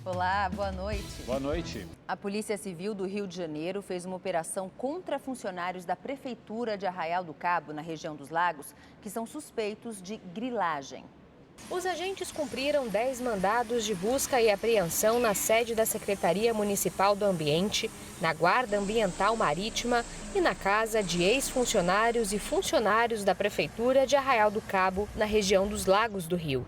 Olá, boa noite. Boa noite. A Polícia Civil do Rio de Janeiro fez uma operação contra funcionários da Prefeitura de Arraial do Cabo, na região dos Lagos, que são suspeitos de grilagem. Os agentes cumpriram 10 mandados de busca e apreensão na sede da Secretaria Municipal do Ambiente, na Guarda Ambiental Marítima e na casa de ex-funcionários e funcionários da Prefeitura de Arraial do Cabo, na região dos Lagos do Rio.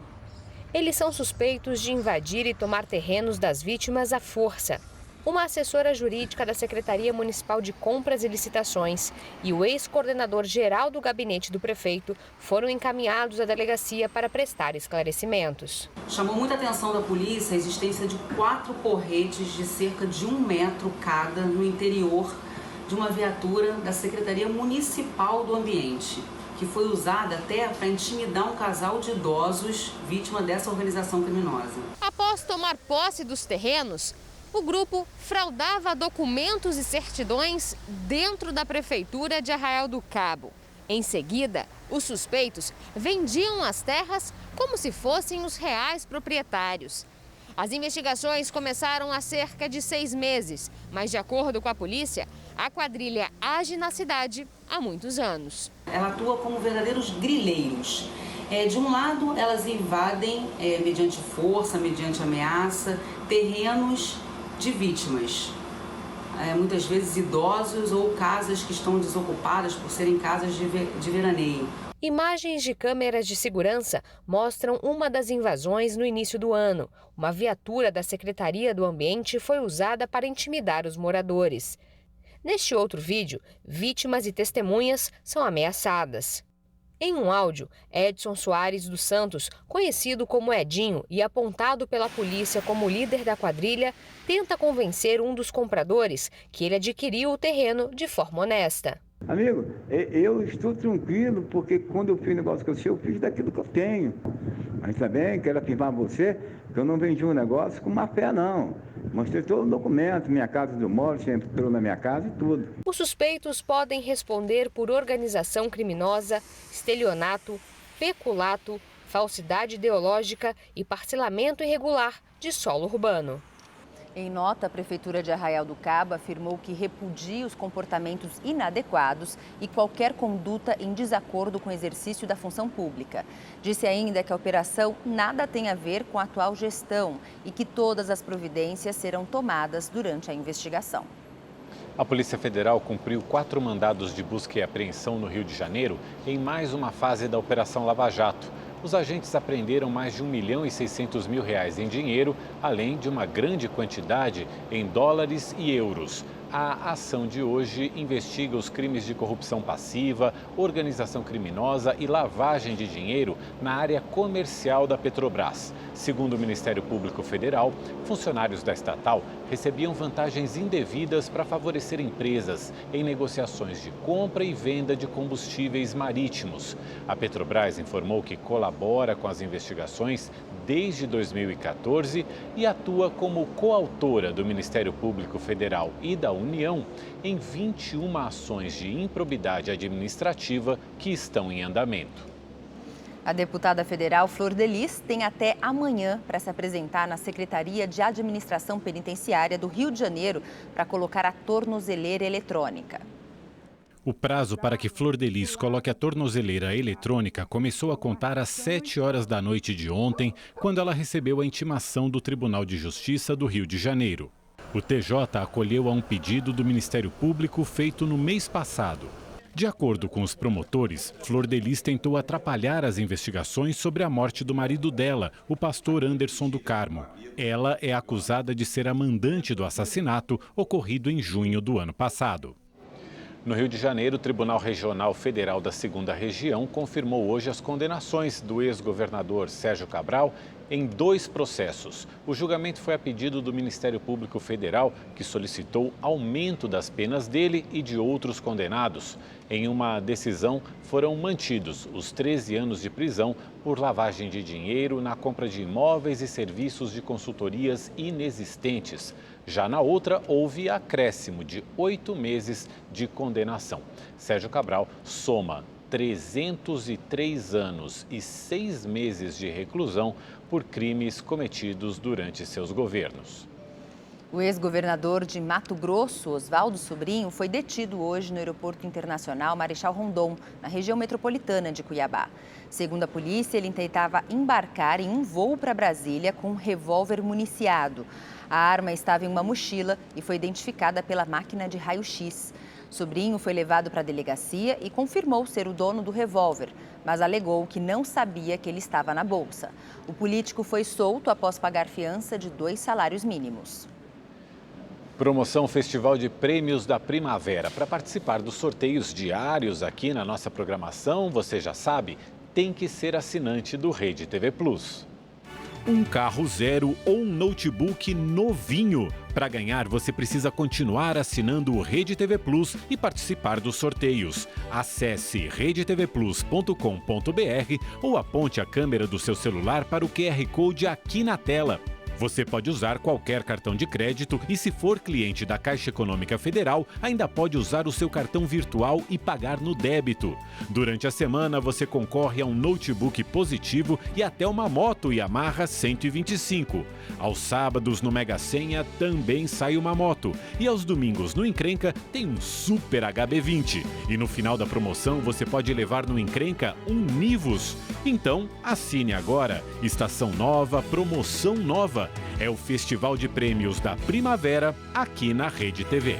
Eles são suspeitos de invadir e tomar terrenos das vítimas à força. Uma assessora jurídica da Secretaria Municipal de Compras e Licitações e o ex-coordenador-geral do gabinete do prefeito foram encaminhados à delegacia para prestar esclarecimentos. Chamou muita atenção da polícia a existência de 4 porretes de cerca de 1 metro cada no interior de uma viatura da Secretaria Municipal do Ambiente, que foi usada até para intimidar um casal de idosos vítima dessa organização criminosa. Após tomar posse dos terrenos, o grupo fraudava documentos e certidões dentro da Prefeitura de Arraial do Cabo. Em seguida, os suspeitos vendiam as terras como se fossem os reais proprietários. As investigações começaram há cerca de 6 meses, mas, de acordo com a polícia, a quadrilha age na cidade há muitos anos. Ela atua como verdadeiros grileiros. De um lado, elas invadem, mediante força, mediante ameaça, terrenos de vítimas, muitas vezes idosos ou casas que estão desocupadas por serem casas de veraneio. Imagens de câmeras de segurança mostram uma das invasões no início do ano. Uma viatura da Secretaria do Ambiente foi usada para intimidar os moradores. Neste outro vídeo, vítimas e testemunhas são ameaçadas. Em um áudio, Edson Soares dos Santos, conhecido como Edinho e apontado pela polícia como líder da quadrilha, tenta convencer um dos compradores que ele adquiriu o terreno de forma honesta. Amigo, eu estou tranquilo porque quando eu fiz negócio com você, eu fiz daquilo que eu tenho. Mas também quero afirmar a você que eu não vendi um negócio com má fé, não. Mostrei todo o documento, minha casa do móvel, você entrou na minha casa e tudo. Os suspeitos podem responder por organização criminosa, estelionato, peculato, falsidade ideológica e parcelamento irregular de solo urbano. Em nota, a Prefeitura de Arraial do Cabo afirmou que repudia os comportamentos inadequados e qualquer conduta em desacordo com o exercício da função pública. Disse ainda que a operação nada tem a ver com a atual gestão e que todas as providências serão tomadas durante a investigação. A Polícia Federal cumpriu 4 mandados de busca e apreensão no Rio de Janeiro em mais uma fase da Operação Lava Jato. Os agentes apreenderam mais de R$ 1.600.000 em dinheiro, além de uma grande quantidade em dólares e euros. A ação de hoje investiga os crimes de corrupção passiva, organização criminosa e lavagem de dinheiro na área comercial da Petrobras. Segundo o Ministério Público Federal, funcionários da estatal recebiam vantagens indevidas para favorecer empresas em negociações de compra e venda de combustíveis marítimos. A Petrobras informou que colabora com as investigações desde 2014 e atua como coautora do Ministério Público Federal e da União em 21 ações de improbidade administrativa que estão em andamento. A deputada federal Flor de Lis tem até amanhã para se apresentar na Secretaria de Administração Penitenciária do Rio de Janeiro para colocar a tornozeleira eletrônica. O prazo para que Flor de Lis coloque a tornozeleira eletrônica começou a contar às 7 horas da noite de ontem, quando ela recebeu a intimação do Tribunal de Justiça do Rio de Janeiro. O TJ acolheu a um pedido do Ministério Público feito no mês passado. De acordo com os promotores, Flor de Lis tentou atrapalhar as investigações sobre a morte do marido dela, o pastor Anderson do Carmo. Ela é acusada de ser a mandante do assassinato ocorrido em junho do ano passado. No Rio de Janeiro, o Tribunal Regional Federal da 2ª Região confirmou hoje as condenações do ex-governador Sérgio Cabral em 2 processos. O julgamento foi a pedido do Ministério Público Federal, que solicitou aumento das penas dele e de outros condenados. Em uma decisão, foram mantidos os 13 anos de prisão por lavagem de dinheiro na compra de imóveis e serviços de consultorias inexistentes. Já na outra, houve acréscimo de 8 meses de condenação. Sérgio Cabral soma 303 anos e 6 meses de reclusão por crimes cometidos durante seus governos. O ex-governador de Mato Grosso, Oswaldo Sobrinho, foi detido hoje no Aeroporto Internacional Marechal Rondon, na região metropolitana de Cuiabá. Segundo a polícia, ele tentava embarcar em um voo para Brasília com um revólver municiado. A arma estava em uma mochila e foi identificada pela máquina de raio-x. Sobrinho foi levado para a delegacia e confirmou ser o dono do revólver, mas alegou que não sabia que ele estava na bolsa. O político foi solto após pagar fiança de 2 salários mínimos. Promoção Festival de Prêmios da Primavera. Para participar dos sorteios diários aqui na nossa programação, você já sabe, tem que ser assinante do Rede TV Plus. Um carro zero ou um notebook novinho. Para ganhar, você precisa continuar assinando o Rede TV Plus e participar dos sorteios. Acesse redetvplus.com.br ou aponte a câmera do seu celular para o QR Code aqui na tela. Você pode usar qualquer cartão de crédito e, se for cliente da Caixa Econômica Federal, ainda pode usar o seu cartão virtual e pagar no débito. Durante a semana, você concorre a um notebook positivo e até uma moto Yamaha 125. Aos sábados, no Mega Senha, também sai uma moto. E aos domingos, no Encrenca, tem um Super HB20. E no final da promoção, você pode levar no Encrenca um Nivus. Então, assine agora. Estação nova, promoção nova. É o Festival de Prêmios da Primavera, aqui na Rede TV.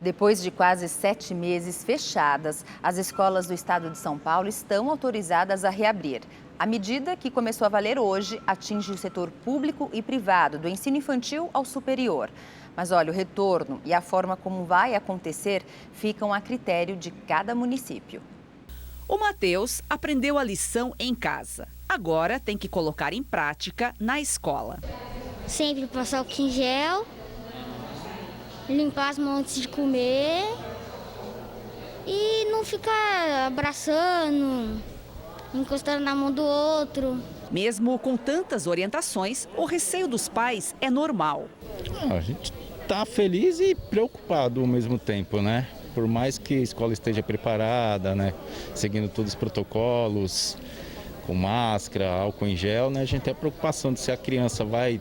Depois de quase 7 meses fechadas, as escolas do estado de São Paulo estão autorizadas a reabrir. A medida, que começou a valer hoje, atinge o setor público e privado, do ensino infantil ao superior. Mas olha, o retorno e a forma como vai acontecer ficam a critério de cada município. O Matheus aprendeu a lição em casa. Agora tem que colocar em prática na escola. Sempre passar álcool em gel, limpar as mãos antes de comer e não ficar abraçando, encostando na mão do outro. Mesmo com tantas orientações, o receio dos pais é normal. A gente está feliz e preocupado ao mesmo tempo, né? Por mais que a escola esteja preparada, né? Seguindo todos os protocolos, com máscara, álcool em gel, né? A gente tem a preocupação de se a criança vai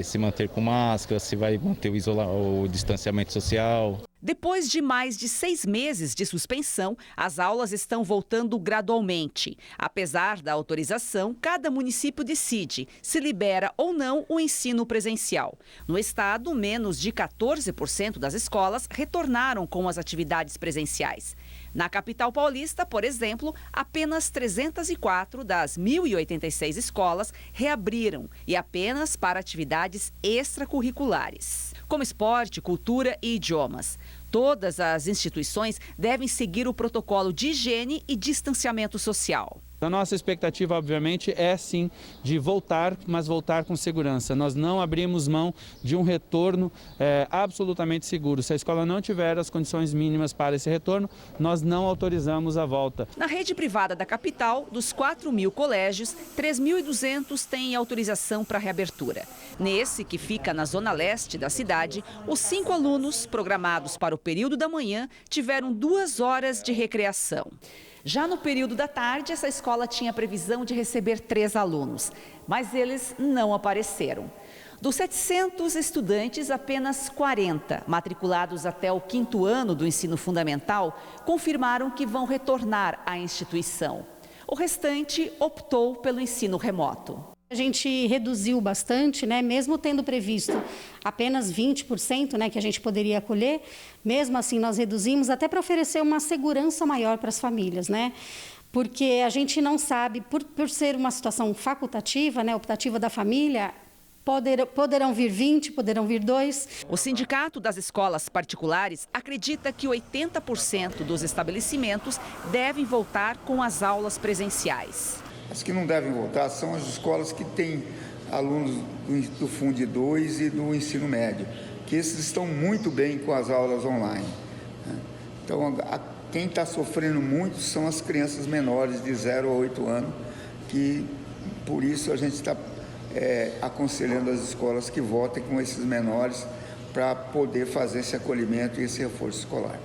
se manter com máscara, se vai manter o distanciamento social. Depois de mais de 6 meses de suspensão, as aulas estão voltando gradualmente. Apesar da autorização, cada município decide se libera ou não o ensino presencial. No estado, menos de 14% das escolas retornaram com as atividades presenciais. Na capital paulista, por exemplo, apenas 304 das 1.086 escolas reabriram e apenas para atividades extracurriculares, como esporte, cultura e idiomas. Todas as instituições devem seguir o protocolo de higiene e distanciamento social. A nossa expectativa, obviamente, é sim de voltar, mas voltar com segurança. Nós não abrimos mão de um retorno absolutamente seguro. Se a escola não tiver as condições mínimas para esse retorno, nós não autorizamos a volta. Na rede privada da capital, dos 4.000 colégios, 3.200 têm autorização para reabertura. Nesse, que fica na zona leste da cidade, os 5 alunos programados para o período da manhã tiveram 2 horas de recreação. Já no período da tarde, essa escola tinha previsão de receber 3 alunos, mas eles não apareceram. Dos 700 estudantes, apenas 40, matriculados até o 5º ano do ensino fundamental, confirmaram que vão retornar à instituição. O restante optou pelo ensino remoto. A gente reduziu bastante, né? Mesmo tendo previsto apenas 20%, né, que a gente poderia acolher, mesmo assim nós reduzimos até para oferecer uma segurança maior para as famílias, né? Porque a gente não sabe, por ser uma situação facultativa, né, optativa da família, poderão vir 20, poderão vir 2. O Sindicato das Escolas Particulares acredita que 80% dos estabelecimentos devem voltar com as aulas presenciais. As que não devem voltar são as escolas que têm alunos do Fundo 2 e do ensino médio, que esses estão muito bem com as aulas online. Então, quem está sofrendo muito são as crianças menores de 0 a 8 anos, que por isso a gente está aconselhando as escolas que voltem com esses menores para poder fazer esse acolhimento e esse reforço escolar.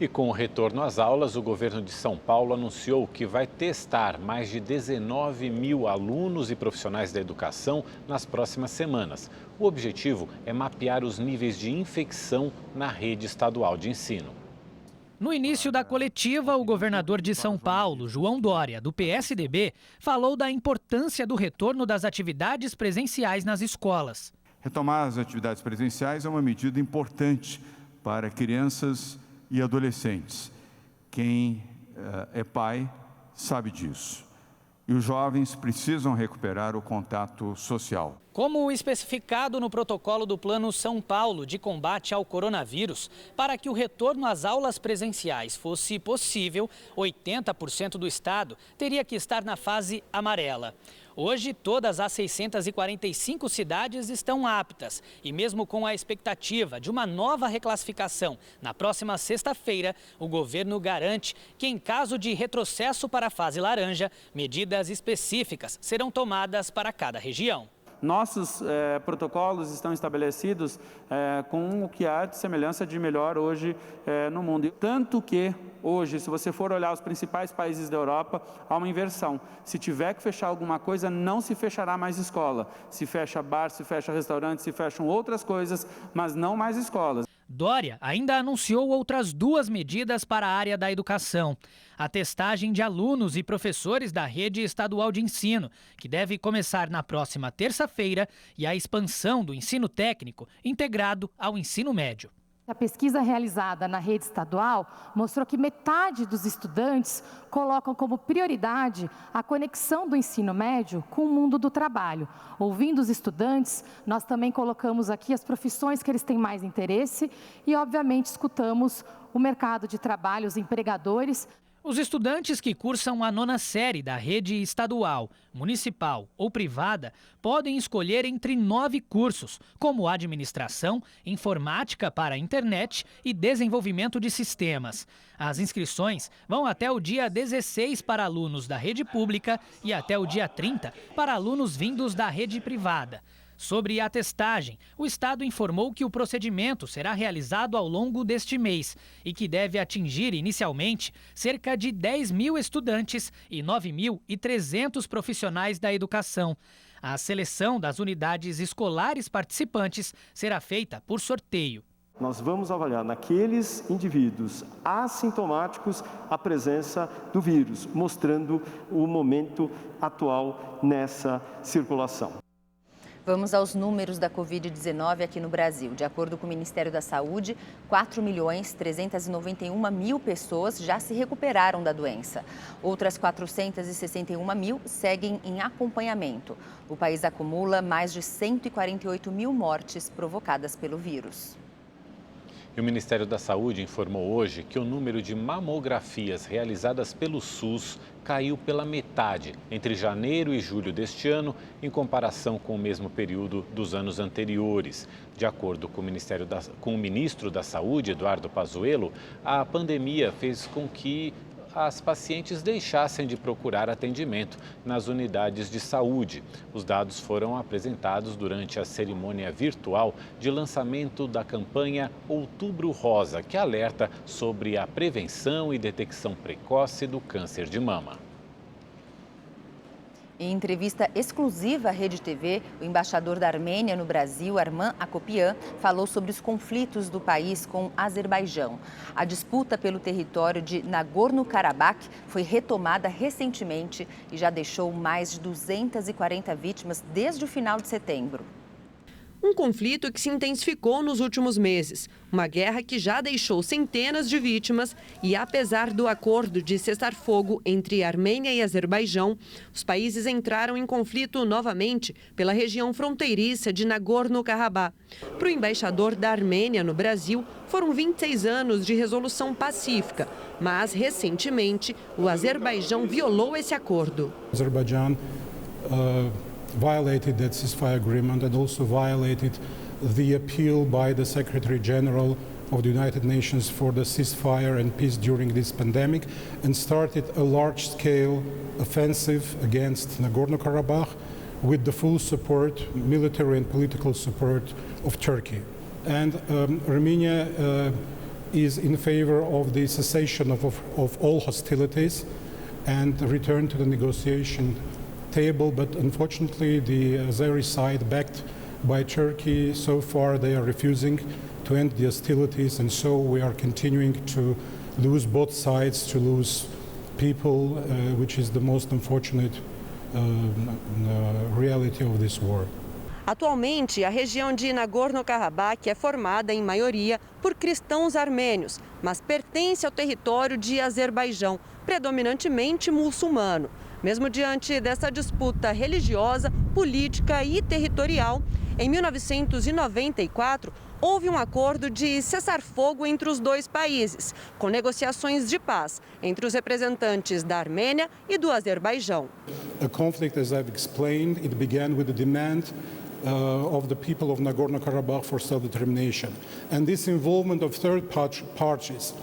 E com o retorno às aulas, o governo de São Paulo anunciou que vai testar mais de 19 mil alunos e profissionais da educação nas próximas semanas. O objetivo é mapear os níveis de infecção na rede estadual de ensino. No início da coletiva, o governador de São Paulo, João Dória, do PSDB, falou da importância do retorno das atividades presenciais nas escolas. Retomar as atividades presenciais é uma medida importante para crianças e adolescentes. Quem é pai sabe disso. E os jovens precisam recuperar o contato social. Como especificado no protocolo do Plano São Paulo de combate ao coronavírus, para que o retorno às aulas presenciais fosse possível, 80% do estado teria que estar na fase amarela. Hoje, todas as 645 cidades estão aptas e mesmo com a expectativa de uma nova reclassificação na próxima sexta-feira, o governo garante que, em caso de retrocesso para a fase laranja, medidas específicas serão tomadas para cada região. Nossos protocolos estão estabelecidos com o que há de semelhança de melhor hoje no mundo. Tanto que hoje, se você for olhar os principais países da Europa, há uma inversão. Se tiver que fechar alguma coisa, não se fechará mais escola. Se fecha bar, se fecha restaurante, se fecham outras coisas, mas não mais escolas. Dória ainda anunciou outras 2 medidas para a área da educação. A testagem de alunos e professores da rede estadual de ensino, que deve começar na próxima terça-feira, e a expansão do ensino técnico integrado ao ensino médio. A pesquisa realizada na rede estadual mostrou que metade dos estudantes colocam como prioridade a conexão do ensino médio com o mundo do trabalho. Ouvindo os estudantes, nós também colocamos aqui as profissões que eles têm mais interesse e, obviamente, escutamos o mercado de trabalho, os empregadores. Os estudantes que cursam a 9ª série da rede estadual, municipal ou privada podem escolher entre 9 cursos, como administração, informática para a internet e desenvolvimento de sistemas. As inscrições vão até o dia 16 para alunos da rede pública e até o dia 30 para alunos vindos da rede privada. Sobre a testagem, o Estado informou que o procedimento será realizado ao longo deste mês e que deve atingir inicialmente cerca de 10 mil estudantes e 9.300 profissionais da educação. A seleção das unidades escolares participantes será feita por sorteio. Nós vamos avaliar naqueles indivíduos assintomáticos a presença do vírus, mostrando o momento atual nessa circulação. Vamos aos números da Covid-19 aqui no Brasil. De acordo com o Ministério da Saúde, 4.391.000 pessoas já se recuperaram da doença. Outras 461.000 seguem em acompanhamento. O país acumula mais de 148.000 mortes provocadas pelo vírus. E o Ministério da Saúde informou hoje que o número de mamografias realizadas pelo SUS caiu pela metade entre janeiro e julho deste ano, em comparação com o mesmo período dos anos anteriores. De acordo com o ministro da Saúde, Eduardo Pazuello, a pandemia fez com que as pacientes deixassem de procurar atendimento nas unidades de saúde. Os dados foram apresentados durante a cerimônia virtual de lançamento da campanha Outubro Rosa, que alerta sobre a prevenção e detecção precoce do câncer de mama. Em entrevista exclusiva à Rede TV, o embaixador da Armênia no Brasil, Arman Akopian, falou sobre os conflitos do país com o Azerbaijão. A disputa pelo território de Nagorno-Karabakh foi retomada recentemente e já deixou mais de 240 vítimas desde o final de setembro. Um conflito que se intensificou nos últimos meses. Uma guerra que já deixou centenas de vítimas e, apesar do acordo de cessar-fogo entre Armênia e Azerbaijão, os países entraram em conflito novamente pela região fronteiriça de Nagorno-Karabakh. Para o embaixador da Armênia no Brasil, foram 26 anos de resolução pacífica, mas, recentemente, o Azerbaijão violou esse acordo. Azerbaijão violated that ceasefire agreement and also violated the appeal by the Secretary General of the United Nations for the ceasefire and peace during this pandemic and started a large-scale offensive against Nagorno-Karabakh with the full support, military and political support of Turkey. And Armenia is in favor of the cessation of all hostilities and return to the negotiation table, but unfortunately the Azeri side, backed by Turkey, so far they are refusing to end the hostilities, and so we are continuing to lose both sides, to lose people, which is the most unfortunate reality of this war. Atualmente, a região de Nagorno-Karabakh é formada, em maioria, por cristãos armênios, mas pertence ao território de Azerbaijão, predominantemente muçulmano. Mesmo diante dessa disputa religiosa, política e territorial, em 1994, houve um acordo de cessar-fogo entre os dois países, com negociações de paz entre os representantes da Armênia e do Azerbaijão. A conflict, as I've explained, it began with the demand of the people of Nagorno-Karabakh for self-determination. And this involvement of third parties,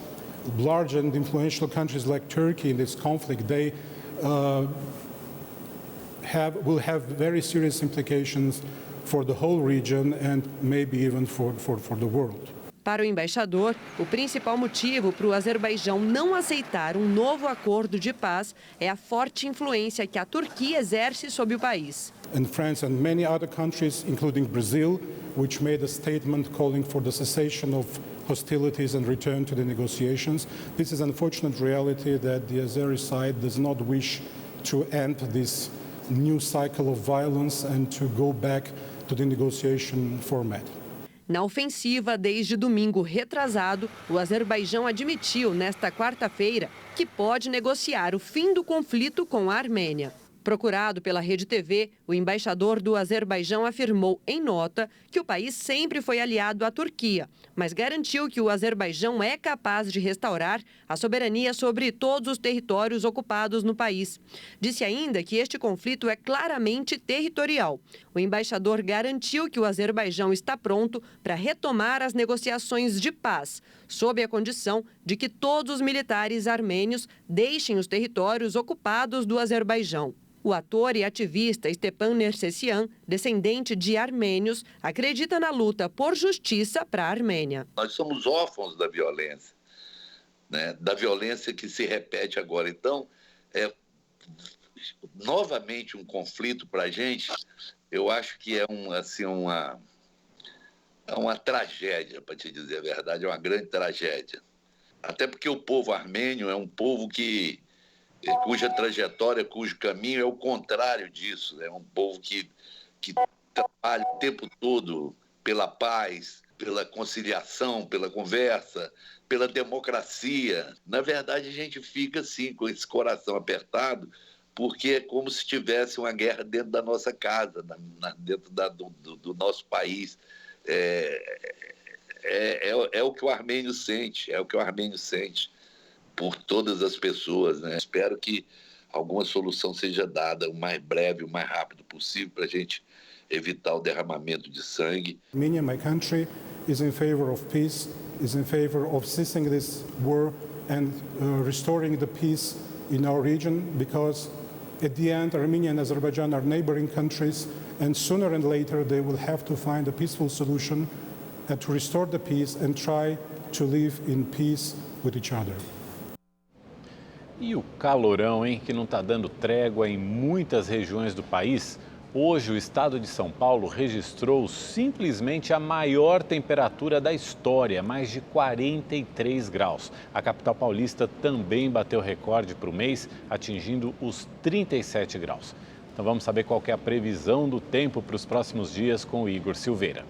large and influential countries like Turkey in this conflict, they will have very serious implications for the whole region and maybe even for the world. Para o embaixador, o principal motivo para o Azerbaijão não aceitar um novo acordo de paz é a forte influência que a Turquia exerce sobre o país. And France and many other countries, including Brazil, which made a statement calling for the cessation of hostilities and return to the negotiations. This is an unfortunate reality that the Azeri side does not wish to end this new cycle of violence and to go back to the negotiation format. Na ofensiva, desde domingo retrasado, o Azerbaijão admitiu nesta quarta-feira que pode negociar o fim do conflito com a Armênia. Procurado pela Rede TV, o embaixador do Azerbaijão afirmou em nota que o país sempre foi aliado à Turquia, mas garantiu que o Azerbaijão é capaz de restaurar a soberania sobre todos os territórios ocupados no país. Disse ainda que este conflito é claramente territorial. O embaixador garantiu que o Azerbaijão está pronto para retomar as negociações de paz, sob a condição de que todos os militares armênios deixem os territórios ocupados do Azerbaijão. O ator e ativista Stepan Nersessian, descendente de armênios, acredita na luta por justiça para a Armênia. Nós somos órfãos da violência, né? Da violência que se repete agora. Então, novamente um conflito para a gente, eu acho que é uma tragédia, para te dizer a verdade, é uma grande tragédia. Até porque o povo armênio é um povo cuja trajetória, cujo caminho é o contrário disso. É um povo que trabalha o tempo todo pela paz, pela conciliação, pela conversa, pela democracia. Na verdade, a gente fica assim, com esse coração apertado, porque é como se tivesse uma guerra dentro da nossa casa, dentro do nosso país. É o que o armênio sente, por todas as pessoas, né? Espero que alguma solução seja dada o mais breve, o mais rápido possível, para a gente evitar o derramamento de sangue. Armenia, my country, is in favor of peace, is in favor of ceasing this war and restoring the peace in our region, because at the end, Armenia and Azerbaijan are neighboring countries, and sooner and later they will have to find a peaceful solution to restore the peace and try to live in peace with each other. E o calorão, hein, que não está dando trégua em muitas regiões do país. Hoje, o estado de São Paulo registrou simplesmente a maior temperatura da história, mais de 43 graus. A capital paulista também bateu recorde para o mês, atingindo os 37 graus. Então vamos saber qual que é a previsão do tempo para os próximos dias com o Igor Silveira.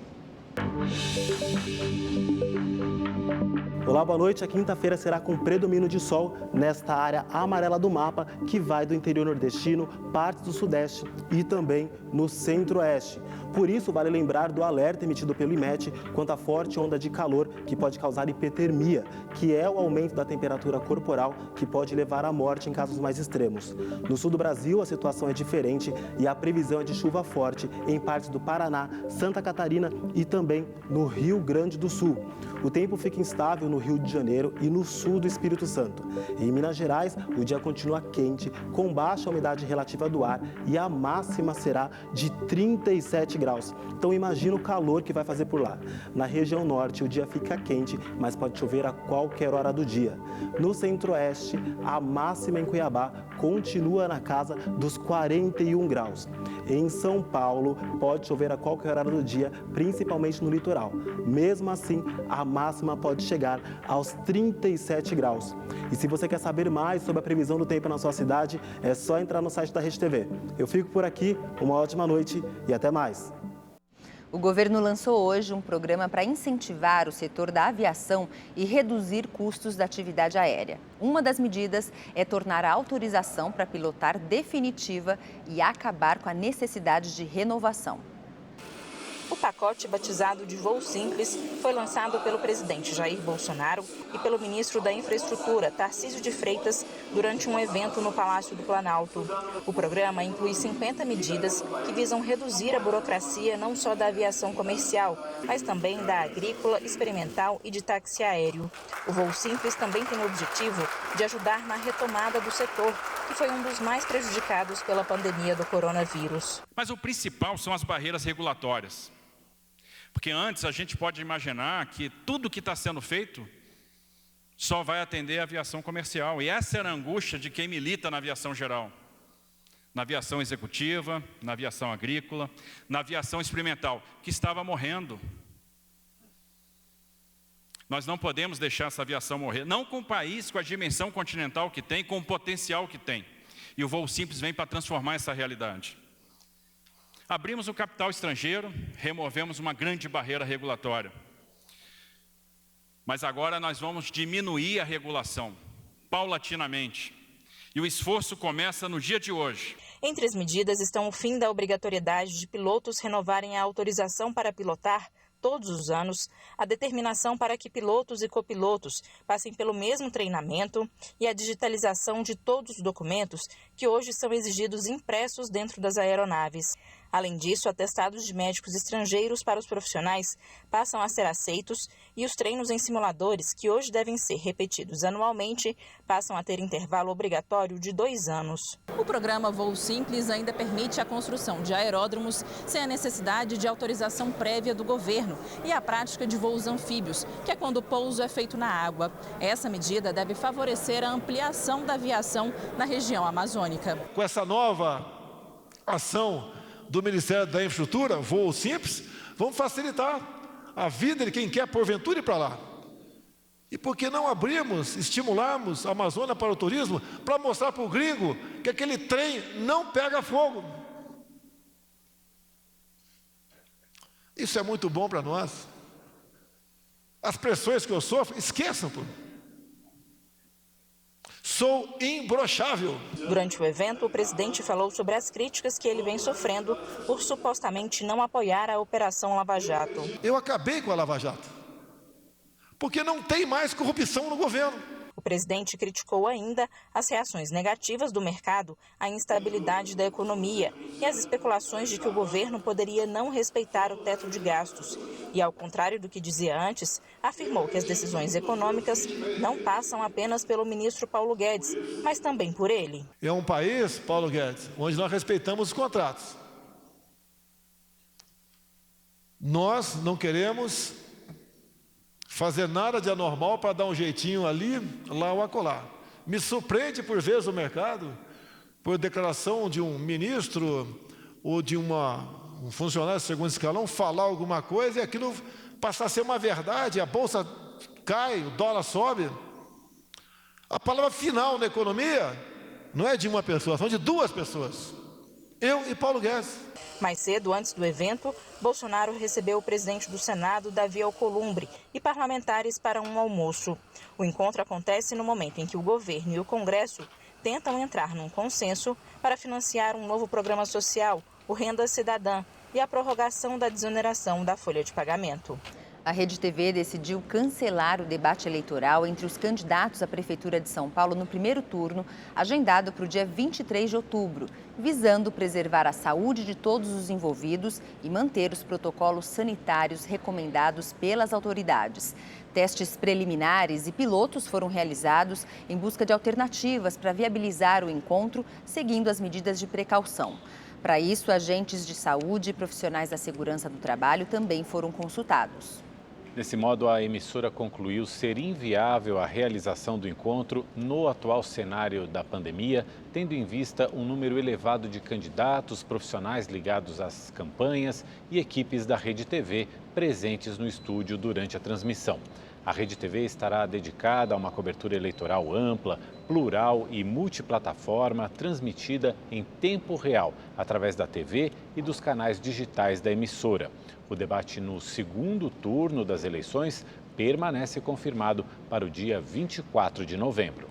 Olá, boa noite. A quinta-feira será com predomínio de sol nesta área amarela do mapa, que vai do interior nordestino, partes do sudeste e também no centro-oeste. Por isso, vale lembrar do alerta emitido pelo IMET quanto à forte onda de calor que pode causar hipertermia, que é o aumento da temperatura corporal que pode levar à morte em casos mais extremos. No sul do Brasil, a situação é diferente e a previsão é de chuva forte em partes do Paraná, Santa Catarina e também no Rio Grande do Sul. O tempo fica instável no Rio de Janeiro e no sul do Espírito Santo. Em Minas Gerais, o dia continua quente, com baixa umidade relativa do ar e a máxima será de 37 graus. Então imagina o calor que vai fazer por lá. Na região norte o dia fica quente, mas pode chover a qualquer hora do dia. No centro-oeste, a máxima em Cuiabá continua na casa dos 41 graus. Em São Paulo, pode chover a qualquer hora do dia, principalmente no litoral. Mesmo assim, a máxima pode chegar aos 37 graus. E se você quer saber mais sobre a previsão do tempo na sua cidade, é só entrar no site da Rede TV. Eu fico por aqui, uma ótima noite e até mais. O governo lançou hoje um programa para incentivar o setor da aviação e reduzir custos da atividade aérea. Uma das medidas é tornar a autorização para pilotar definitiva e acabar com a necessidade de renovação. O pacote batizado de Voo Simples foi lançado pelo presidente Jair Bolsonaro e pelo ministro da Infraestrutura, Tarcísio de Freitas, durante um evento no Palácio do Planalto. O programa inclui 50 medidas que visam reduzir a burocracia não só da aviação comercial, mas também da agrícola, experimental e de táxi aéreo. O Voo Simples também tem o objetivo de ajudar na retomada do setor, que foi um dos mais prejudicados pela pandemia do coronavírus. Mas o principal são as barreiras regulatórias. Porque antes a gente pode imaginar que tudo que está sendo feito só vai atender a aviação comercial. E essa era a angústia de quem milita na aviação geral. Na aviação executiva, na aviação agrícola, na aviação experimental, que estava morrendo. Nós não podemos deixar essa aviação morrer. Não com o país, com a dimensão continental que tem, com o potencial que tem. E o Voo Simples vem para transformar essa realidade. Abrimos o capital estrangeiro, removemos uma grande barreira regulatória. Mas agora nós vamos diminuir a regulação, paulatinamente. E o esforço começa no dia de hoje. Entre as medidas estão o fim da obrigatoriedade de pilotos renovarem a autorização para pilotar todos os anos, a determinação para que pilotos e copilotos passem pelo mesmo treinamento e a digitalização de todos os documentos que hoje são exigidos impressos dentro das aeronaves. Além disso, atestados de médicos estrangeiros para os profissionais passam a ser aceitos e os treinos em simuladores, que hoje devem ser repetidos anualmente, passam a ter intervalo obrigatório de 2 anos. O programa Voo Simples ainda permite a construção de aeródromos sem a necessidade de autorização prévia do governo e a prática de voos anfíbios, que é quando o pouso é feito na água. Essa medida deve favorecer a ampliação da aviação na região amazônica. Com essa nova ação do Ministério da Infraestrutura, Voo Simples, vamos facilitar a vida de quem quer porventura ir para lá. E por que não abrirmos, estimularmos a Amazônia para o turismo, para mostrar para o gringo que aquele trem não pega fogo? Isso é muito bom para nós. As pressões que eu sofro, esqueçam, pô. Sou imbrochável. Durante o evento, o presidente falou sobre as críticas que ele vem sofrendo por supostamente não apoiar a Operação Lava Jato. Eu acabei com a Lava Jato, porque não tem mais corrupção no governo. O presidente criticou ainda as reações negativas do mercado à instabilidade da economia e as especulações de que o governo poderia não respeitar o teto de gastos. E, ao contrário do que dizia antes, afirmou que as decisões econômicas não passam apenas pelo ministro Paulo Guedes, mas também por ele. É um país, Paulo Guedes, onde nós respeitamos os contratos. Nós não queremos fazer nada de anormal para dar um jeitinho ali, lá ou acolá. Me surpreende por vezes o mercado, por declaração de um ministro ou de um funcionário de segundo escalão falar alguma coisa e aquilo passar a ser uma verdade, a bolsa cai, o dólar sobe. A palavra final na economia não é de uma pessoa, são de 2 pessoas. Eu e Paulo Guedes. Mais cedo, antes do evento, Bolsonaro recebeu o presidente do Senado, Davi Alcolumbre, e parlamentares para um almoço. O encontro acontece no momento em que o governo e o Congresso tentam entrar num consenso para financiar um novo programa social, o Renda Cidadã, e a prorrogação da desoneração da folha de pagamento. A Rede TV decidiu cancelar o debate eleitoral entre os candidatos à Prefeitura de São Paulo no primeiro turno, agendado para o dia 23 de outubro, visando preservar a saúde de todos os envolvidos e manter os protocolos sanitários recomendados pelas autoridades. Testes preliminares e pilotos foram realizados em busca de alternativas para viabilizar o encontro, seguindo as medidas de precaução. Para isso, agentes de saúde e profissionais da segurança do trabalho também foram consultados. Desse modo, a emissora concluiu ser inviável a realização do encontro no atual cenário da pandemia, tendo em vista um número elevado de candidatos, profissionais ligados às campanhas e equipes da Rede TV presentes no estúdio durante a transmissão. A Rede TV estará dedicada a uma cobertura eleitoral ampla, plural e multiplataforma, transmitida em tempo real, através da TV e dos canais digitais da emissora. O debate no segundo turno das eleições permanece confirmado para o dia 24 de novembro.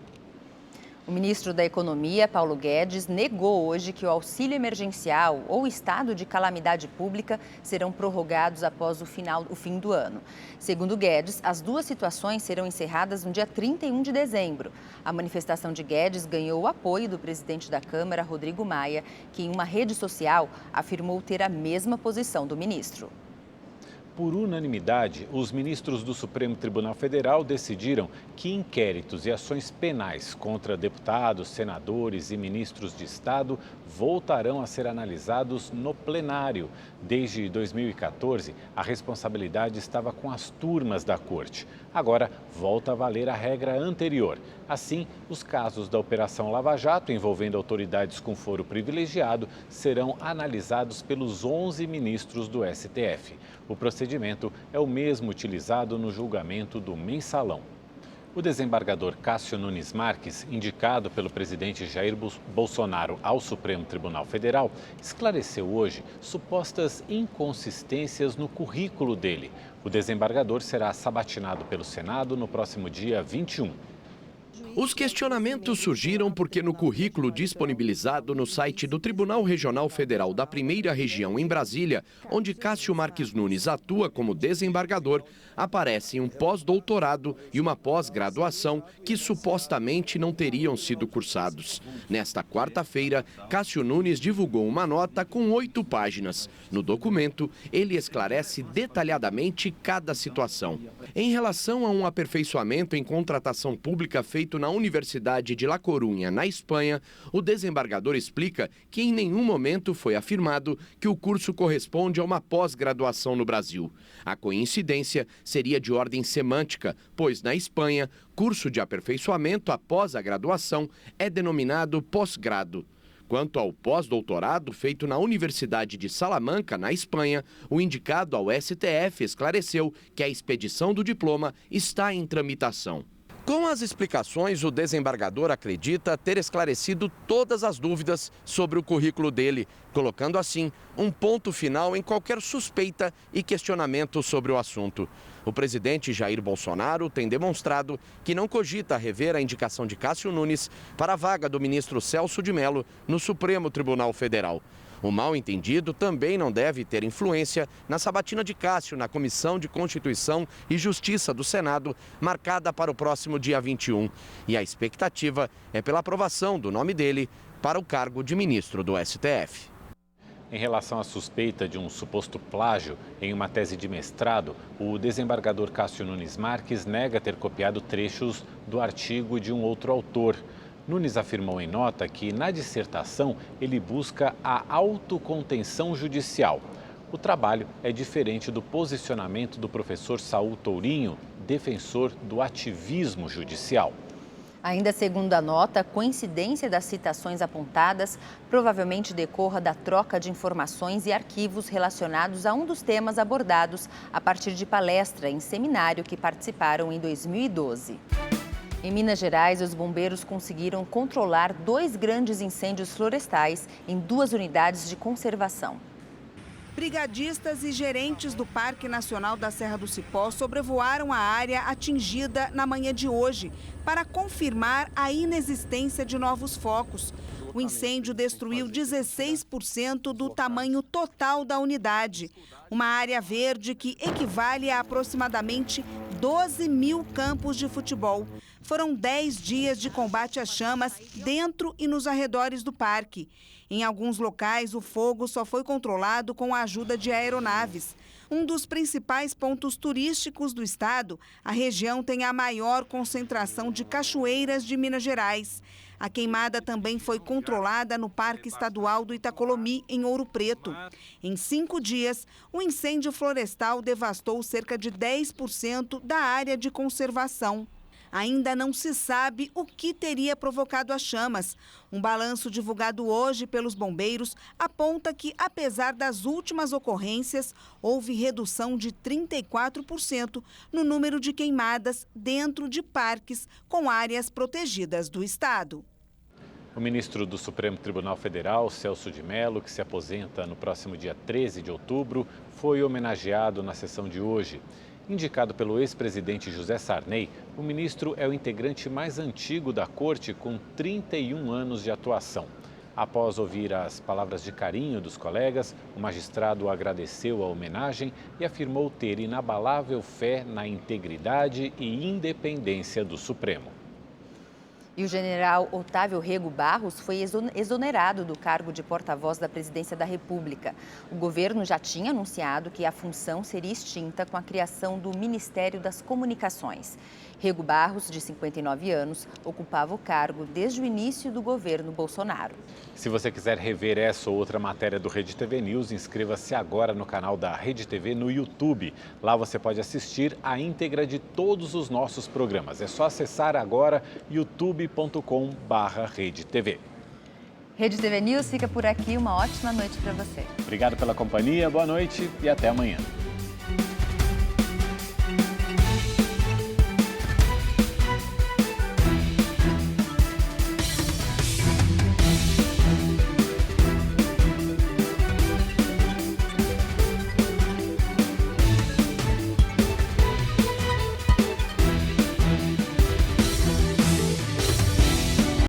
O ministro da Economia, Paulo Guedes, negou hoje que o auxílio emergencial ou estado de calamidade pública serão prorrogados após o fim do ano. Segundo Guedes, as duas situações serão encerradas no dia 31 de dezembro. A manifestação de Guedes ganhou o apoio do presidente da Câmara, Rodrigo Maia, que em uma rede social afirmou ter a mesma posição do ministro. Por unanimidade, os ministros do Supremo Tribunal Federal decidiram que inquéritos e ações penais contra deputados, senadores e ministros de Estado voltarão a ser analisados no plenário. Desde 2014, a responsabilidade estava com as turmas da Corte. Agora, volta a valer a regra anterior. Assim, os casos da Operação Lava Jato, envolvendo autoridades com foro privilegiado, serão analisados pelos 11 ministros do STF. O procedimento é o mesmo utilizado no julgamento do Mensalão. O desembargador Cássio Nunes Marques, indicado pelo presidente Jair Bolsonaro ao Supremo Tribunal Federal, esclareceu hoje supostas inconsistências no currículo dele. O desembargador será sabatinado pelo Senado no próximo dia 21. Os questionamentos surgiram porque no currículo disponibilizado no site do Tribunal Regional Federal da Primeira Região em Brasília, onde Cássio Marques Nunes atua como desembargador, aparecem um pós-doutorado e uma pós-graduação que supostamente não teriam sido cursados. Nesta quarta-feira, Cássio Nunes divulgou uma nota com 8 páginas. No documento, ele esclarece detalhadamente cada situação. Em relação a um aperfeiçoamento em contratação pública feito na Universidade de La Coruña, na Espanha, o desembargador explica que em nenhum momento foi afirmado que o curso corresponde a uma pós-graduação no Brasil. A coincidência seria de ordem semântica, pois na Espanha, curso de aperfeiçoamento após a graduação é denominado pós-grado. Quanto ao pós-doutorado feito na Universidade de Salamanca, na Espanha, o indicado ao STF esclareceu que a expedição do diploma está em tramitação. Com as explicações, o desembargador acredita ter esclarecido todas as dúvidas sobre o currículo dele, colocando assim um ponto final em qualquer suspeita e questionamento sobre o assunto. O presidente Jair Bolsonaro tem demonstrado que não cogita rever a indicação de Cássio Nunes para a vaga do ministro Celso de Mello no Supremo Tribunal Federal. O mal-entendido também não deve ter influência na sabatina de Cássio na Comissão de Constituição e Justiça do Senado, marcada para o próximo dia 21. E a expectativa é pela aprovação do nome dele para o cargo de ministro do STF. Em relação à suspeita de um suposto plágio em uma tese de mestrado, o desembargador Cássio Nunes Marques nega ter copiado trechos do artigo de um outro autor. Nunes afirmou em nota que, na dissertação, ele busca a autocontenção judicial. O trabalho é diferente do posicionamento do professor Saul Tourinho, defensor do ativismo judicial. Ainda segundo a nota, a coincidência das citações apontadas provavelmente decorra da troca de informações e arquivos relacionados a um dos temas abordados a partir de palestra em seminário que participaram em 2012. Em Minas Gerais, os bombeiros conseguiram controlar 2 grandes incêndios florestais em 2 unidades de conservação. Brigadistas e gerentes do Parque Nacional da Serra do Cipó sobrevoaram a área atingida na manhã de hoje para confirmar a inexistência de novos focos. O incêndio destruiu 16% do tamanho total da unidade, uma área verde que equivale a aproximadamente 12 mil campos de futebol. Foram 10 dias de combate às chamas dentro e nos arredores do parque. Em alguns locais, o fogo só foi controlado com a ajuda de aeronaves. Um dos principais pontos turísticos do estado, a região tem a maior concentração de cachoeiras de Minas Gerais. A queimada também foi controlada no Parque Estadual do Itacolomi, em Ouro Preto. Em 5 dias, o incêndio florestal devastou cerca de 10% da área de conservação. Ainda não se sabe o que teria provocado as chamas. Um balanço divulgado hoje pelos bombeiros aponta que, apesar das últimas ocorrências, houve redução de 34% no número de queimadas dentro de parques com áreas protegidas do estado. O ministro do Supremo Tribunal Federal, Celso de Mello, que se aposenta no próximo dia 13 de outubro, foi homenageado na sessão de hoje. Indicado pelo ex-presidente José Sarney, o ministro é o integrante mais antigo da corte, com 31 anos de atuação. Após ouvir as palavras de carinho dos colegas, o magistrado agradeceu a homenagem e afirmou ter inabalável fé na integridade e independência do Supremo. E o general Otávio Rego Barros foi exonerado do cargo de porta-voz da Presidência da República. O governo já tinha anunciado que a função seria extinta com a criação do Ministério das Comunicações. Rego Barros, de 59 anos, ocupava o cargo desde o início do governo Bolsonaro. Se você quiser rever essa ou outra matéria do Rede TV News, inscreva-se agora no canal da Rede TV no YouTube. Lá você pode assistir a íntegra de todos os nossos programas. É só acessar agora youtube.com/redetv. Rede TV News fica por aqui. Uma ótima noite para você. Obrigado pela companhia, boa noite e até amanhã.